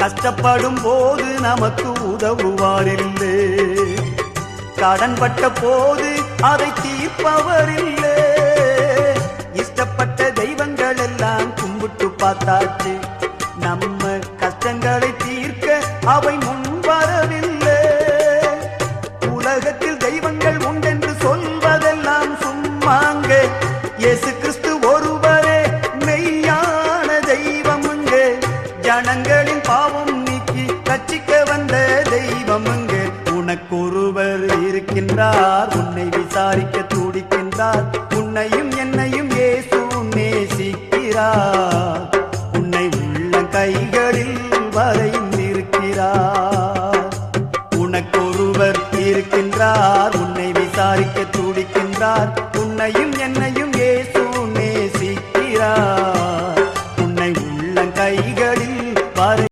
கஷ்டப்படும் போது நமக்கு உதவுவாரில்லை, கடன்பட்ட போது அதை தீர்ப்பவரில்லை. இஷ்டப்பட்ட தெய்வங்கள் எல்லாம் கும்பிட்டு பார்த்தாச்சு, நம்ம கஷ்டங்களை தீர்க்க அவை முன் வரவில்லை. உலகத்தில் தெய்வங்கள் உண்டென்று சொல்வதெல்லாம் சும்மாங்க, இயேசு கிறிஸ்து ஒருவரே மெய்யான தெய்வமுங்க. ஜனங்களின் பாவம் நீக்கி ரட்சிக்க வந்த தெய்வமுங்க. உனக்கொருவர் இருக்கின்றார், உன்னை விசாரிக்க துடிக்கின்றார். உன்னையும் என்னையும் இயேசு நேசிக்கிறார். உன்னை உள்ள கைகளில்